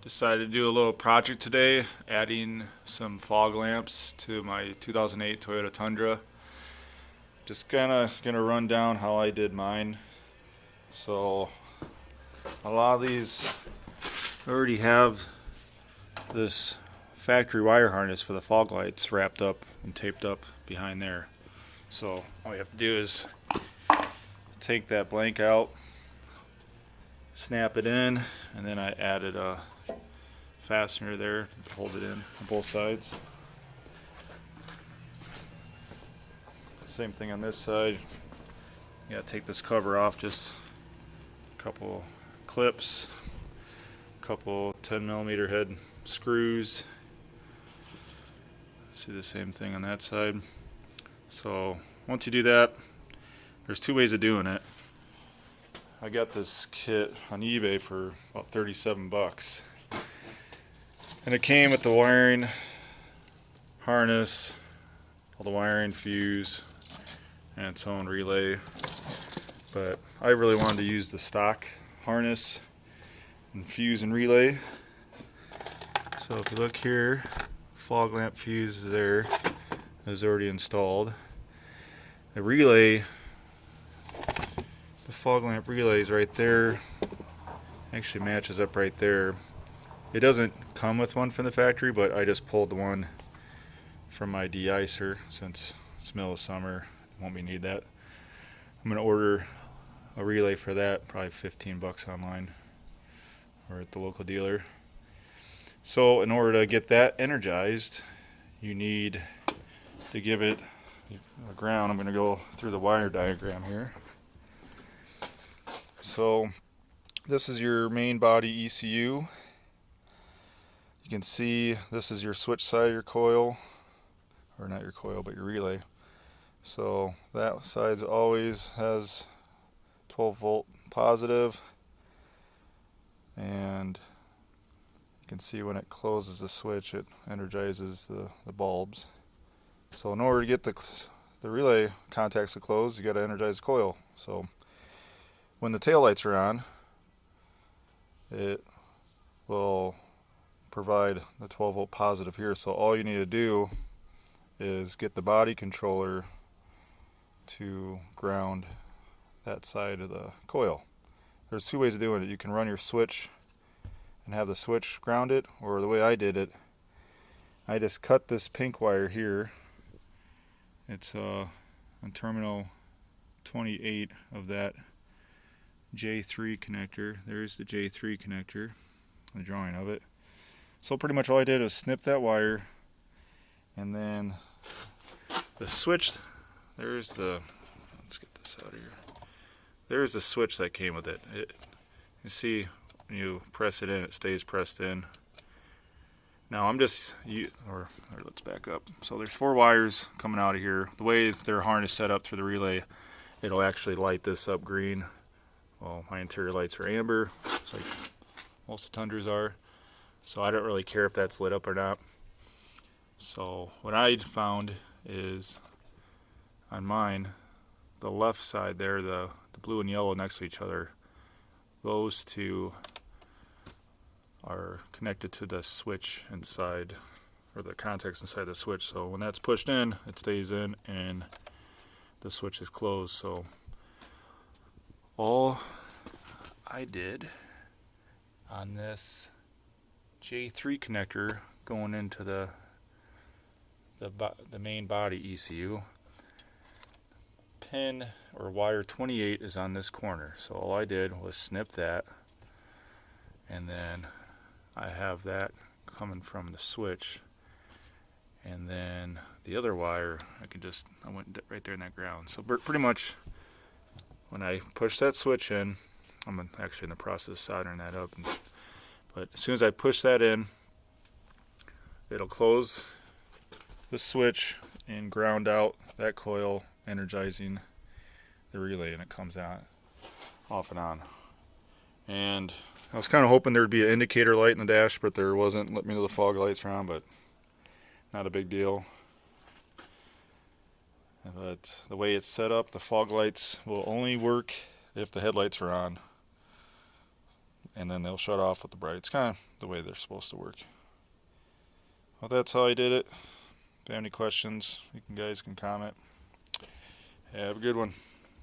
Decided to do a little project today, adding some fog lamps to my 2008 Toyota Tundra. Just gonna run down how I did mine. So a lot of these already have this factory wire harness for the fog lights wrapped up and taped up behind there. So all you have to do is take that blank out, snap it in, and then I added a fastener there to hold it in on both sides. Same thing on this side. You gotta take this cover off, just a couple clips, a couple 10mm head screws. See the same thing on that side. So once you do that, there's two ways of doing it. I got this kit on eBay for about 37 bucks. And it came with the wiring harness, all the wiring, fuse, and its own relay. But I really wanted to use the stock harness and fuse and relay. So if you look here, fog lamp fuse there is already installed. The relay, the fog lamp relay is right there. Actually matches up right there. It doesn't come with one from the factory, but I just pulled the one from my de-icer since it's middle of summer. Won't be need that. I'm gonna order a relay for that, probably 15 bucks online or at the local dealer. So in order to get that energized, you need to give it a ground. I'm gonna go through the wire diagram here. So this is your main body ECU. You can see this is your switch side of your coil, or not your coil, but your relay. So that side always has 12 volt positive, and you can see when it closes the switch, it energizes the bulbs. So in order to get the relay contacts to close, you got to energize the coil. So when the tail lights are on, it will provide the 12 volt positive here. So all you need to do is get the body controller to ground that side of the coil. There's two ways of doing it. You can run your switch and have the switch grounded, or the way I did it, I just cut this pink wire here. It's on terminal 28 of that J3 connector. There's the J3 connector, the drawing of it. So pretty much all I did was snip that wire, and then the switch, let's get this out of here. There's the switch that came with it. You see when you press it in, it stays pressed in. Now let's back up. So there's 4 wires coming out of here. The way their harness set up through the relay, it'll actually light this up green. Well, my interior lights are amber, just like most of the Tundras are. So I don't really care if that's lit up or not. So what I found is on mine, the left side there, the blue and yellow next to each other, those two are connected to the switch inside, or the contacts inside the switch. So when that's pushed in, it stays in and the switch is closed. So all I did on this J3 connector going into the main body ECU, pin or wire 28 is on this corner. So all I did was snip that, and then I have that coming from the switch, and then the other wire I went right there in that ground. So pretty much when I push that switch in, I'm actually in the process of soldering that up, but as soon as I push that in, it'll close the switch and ground out that coil, energizing the relay, and it comes out off and on. And I was kind of hoping there'd be an indicator light in the dash, but there wasn't. Let me know the fog lights are on, but not a big deal. But the way it's set up, the fog lights will only work if the headlights are on. and then they'll shut off with the bright. It's kind of the way they're supposed to work. Well, that's how I did it. If you have any questions, you guys can comment. Have a good one.